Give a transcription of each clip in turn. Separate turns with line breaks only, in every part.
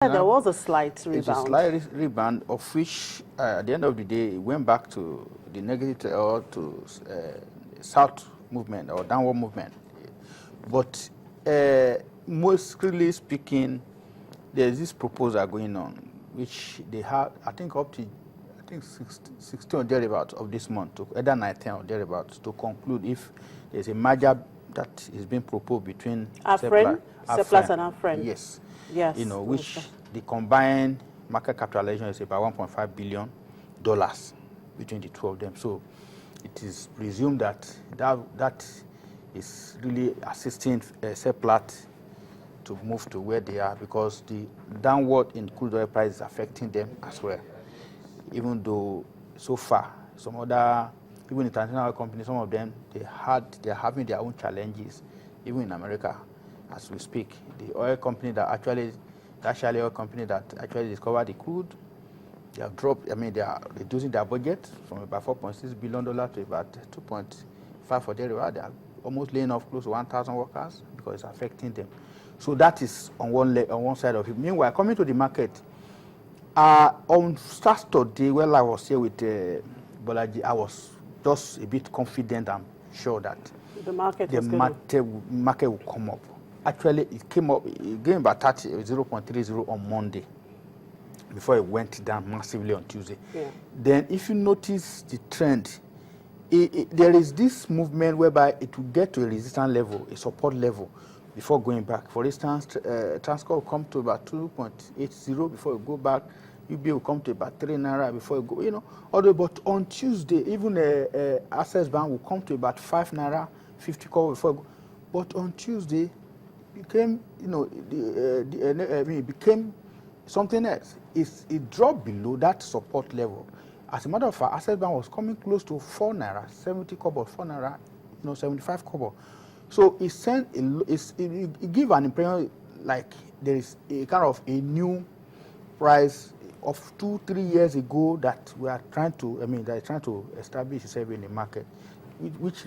There was a slight rebound.
It's a slight rebound, of which at the end of the day, it went back to the negative or to south movement or downward movement. But mostly speaking, there's this proposal going on, which they have, I think, up to 16 or thereabouts of this month, to either 19 or thereabouts, to conclude if there's a merger that is being proposed between
Seplat and Afren.
Yes.
Yes.
You know, which the combined market capitalization is about $1.5 billion between the two of them. So it is presumed that that is really assisting Seplat to move to where they are, because the downward in crude oil price is affecting them as well. Even though so far some other, even international oil companies, some of them they're having their own challenges, even in America as we speak. The oil company that actually oil company that actually discovered the crude, they have dropped. I mean, they are reducing their budget from about $4.6 billion to about 2.5 for their reward. They are almost laying off close to 1,000 workers because it's affecting them. So that is on one side of it. Meanwhile, coming to the market, on Saturday, while I was here with Bolaji, I was just a bit confident and sure that
the market
will come up. Actually, it came up, it gained about 0.30 on Monday before it went down massively on Tuesday.
Yeah.
Then if you notice the trend, there is this movement whereby it will get to a resistance level, a support level, before going back. For instance, Transcorp will come to about 2.80 before it go back. UBA will come to about 3 naira before it go, you know. Although, but on Tuesday, even Access Bank will come to about 5 naira 50 kobo before it go. But on Tuesday, became, you know, it became something else. It dropped below that support level. As a matter of fact, Access Bank was coming close to 4 naira, 70 kobo, 4 naira, 75 kobo. So it gives an impression like there is a kind of a new price of 2-3 years ago that we are trying to, they're trying to establish itself in the market, which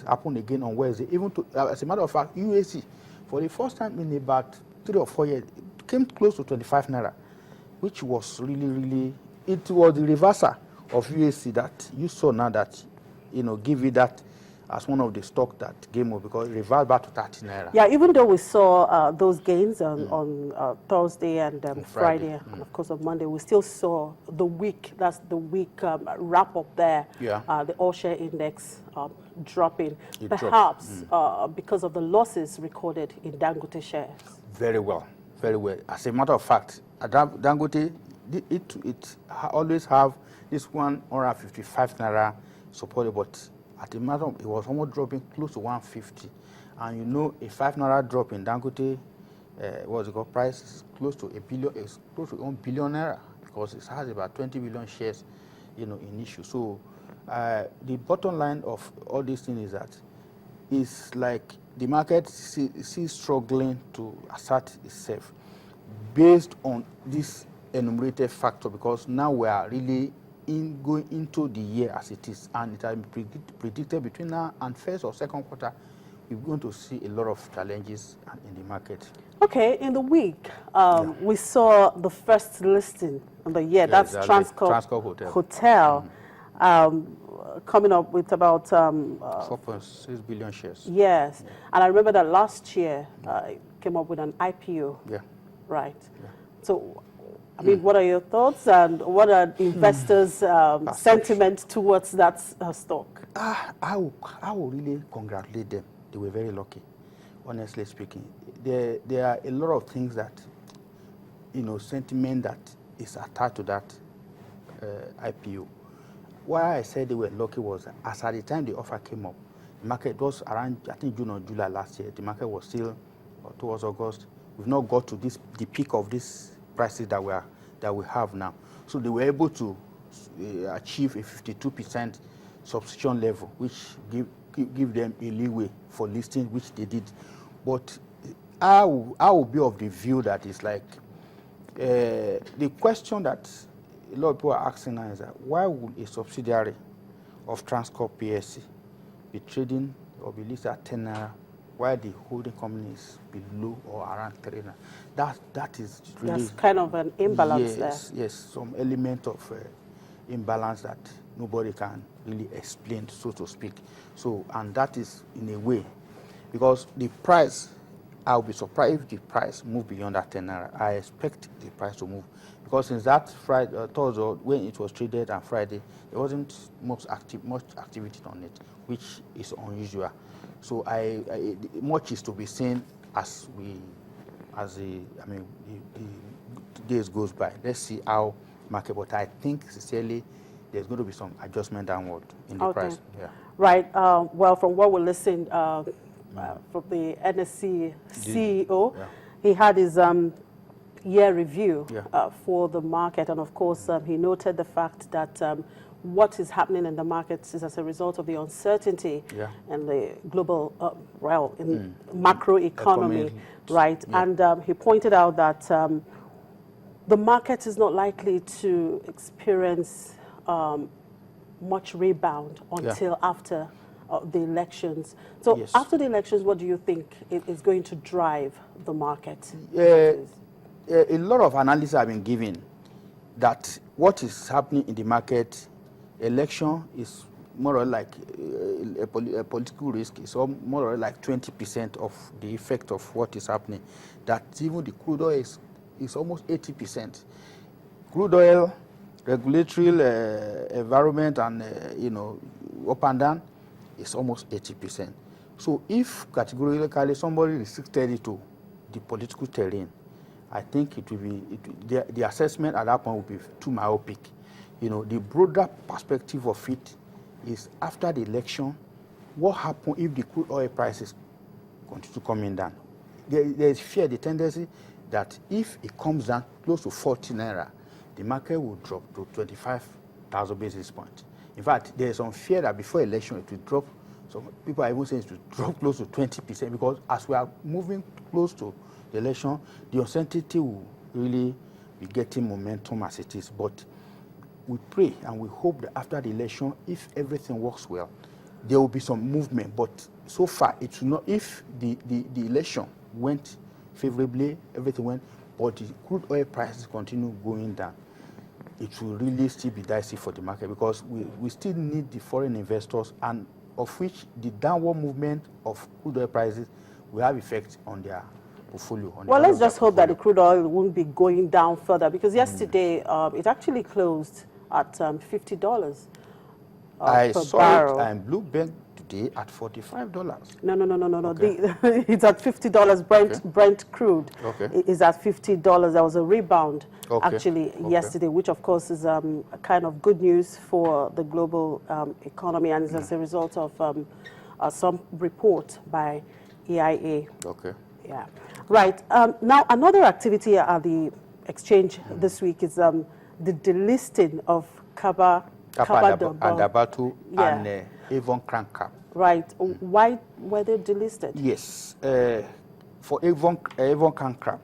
happened again on Wednesday. Even to, as a matter of fact, UAC, for the first time in about 3 or 4 years, it came close to 25 naira, which was really, it was the reversal of UAC that you saw now that, give it that as one of the stock that came up, because it reversed back to 30 naira.
Yeah, even though we saw those gains on Thursday and Friday, and of course on Monday, we still saw the week, that's the week wrap up there, the all-share index dropping, perhaps because of the losses recorded in Dangote shares. Very well.
As a matter of fact, Dangote, it always have this 155 naira support, but at the matter of, it was almost dropping close to 150, and a 5 naira drop in Dangote, what's it called, price is close to $1 billion. It's close to 1 billion naira, because it has about 20 billion shares, in issue. So the bottom line of all these things is that it's like the market is struggling to assert itself based on this enumerated factor, because now we are really going into the year as it is, and it has been predicted between now and first or second quarter, we're going to see a lot of challenges in the market.
Okay, in the week, we saw the first listing of the year. That's Transcorp Hotel. Coming up with about
4.6 billion shares.
Yes, and I remember that last year it came up with an IPO.
Yeah.
Right. Yeah. So, what are your thoughts, and what are investors' sentiment towards that stock?
I will really congratulate them. They were very lucky, honestly speaking. There are a lot of things that, sentiment that is attached to that IPO. Why I said they were lucky was, as at the time the offer came up, the market was around, I think, June or July last year. The market was still towards August. We've not got to the peak of this prices that we have now. So they were able to achieve a 52% subscription level, which give them a leeway for listing, which they did. But I will be of the view that it's like the question that a lot of people are asking now is that why would a subsidiary of Transcorp PLC be trading or be listed at 10 naira while the holding company is below or around 3 naira. That is really...
There's kind of an imbalance there.
Yes, some element of imbalance that nobody can really explain, so to speak. So, and that is in a way, because the price, I'll be surprised if the price move beyond that 10 naira. I expect the price to move, because since that Friday, Thursday, when it was traded on Friday, there wasn't much activity on it, which is unusual. So much is to be seen as the days goes by. Let's see how market. But I think sincerely, there's going to be some adjustment downward in the price. Yeah.
Right. Well, from what we listened from the NSE CEO, he had his year review for the market, and of course, he noted the fact that what is happening in the markets is as a result of the uncertainty in the global, macro economy, right? Yeah. And he pointed out that the market is not likely to experience much rebound until after the elections. So after the elections, what do you think is going to drive the market?
A lot of analysis have been given that what is happening in the market, election is more or less like a political risk. It's more or less like 20% of the effect of what is happening. That even the crude oil is almost 80%. Crude oil, regulatory environment, and up and down is almost 80%. So if categorically somebody restricted it to the political terrain, I think it will be the assessment at that point will be too myopic. The broader perspective of it is after the election, what happens if the crude oil prices continue to coming down? There is fear, the tendency that if it comes down close to 40 naira, the market will drop to 25,000 basis points. In fact, there is some fear that before election it will drop. Some people are even saying it will drop close to 20%, because as we are moving close to the election, the uncertainty will really be getting momentum as it is. But we pray and we hope that after the election, if everything works well, there will be some movement. But so far, it will not. If the election went favorably, everything went, but the crude oil prices continue going down, it will really still be dicey for the market, because we still need the foreign investors, and of which the downward movement of crude oil prices will have effect on their portfolio.
Well, let's just hope that the crude oil won't be going down further, because yesterday it actually closed at $50
I
per
saw
barrel.
it and Bloomberg today at $45.
No.
Okay.
It's at $50. Brent crude is at $50. There was a rebound actually yesterday, which of course is a kind of good news for the global economy, and is as a result of some report by EIA.
Okay.
Yeah. Right. Now, another activity at the exchange this week is the delisting of Kaba
Adabato and Avon Crancap.
Right. Why were they delisted?
Yes. For Avon Crancap,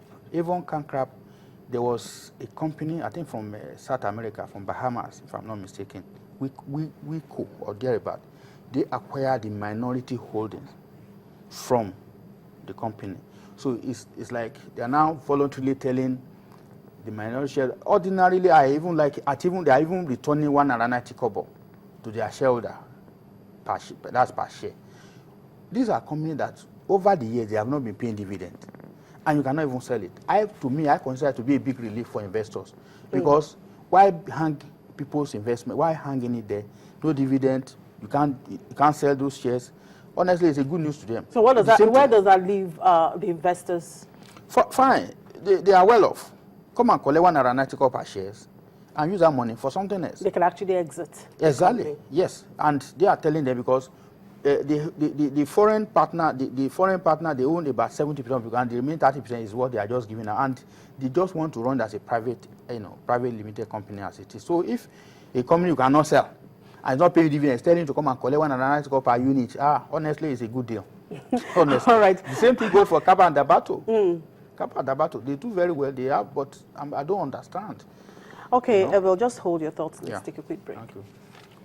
there was a company, I think from South America, from Bahamas, if I'm not mistaken, Wico or thereabout. They acquired the minority holdings from the company. So it's like they are now voluntarily telling the minority share. Ordinarily, they are even returning 1.90 kobo to their shareholder. That's per share. These are companies that over the years they have not been paying dividends, and you cannot even sell it. I consider it to be a big relief for investors, because why hang people's investment? Why hanging it there? No dividend. You can't sell those shares. Honestly, it's a good news to them.
So where does that leave the investors?
Fine, they are well off. Come and collect 1.90 per shares and use that money for something else.
They can actually exit.
Exactly. Yes, and they are telling them, because the foreign partner, they own about 70% of it, and the remaining 30% is what they are just giving out, and they just want to run as a private limited company as it is. So if a company you cannot sell and not pay dividends, telling you to come and collect 1.90 per unit, honestly, it's a good deal. Honestly.
All right.
The same thing goes for Kaba and Dabato. Kaba and Dabato, they do very well. They have, but I don't understand.
Okay, we'll just hold your thoughts. Let's take a quick break.
Thank you.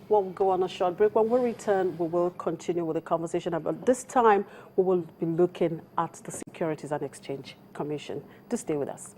We'll go on a short break. When we return, we will continue with the conversation. But this time, we will be looking at the Securities and Exchange Commission. Do stay with us.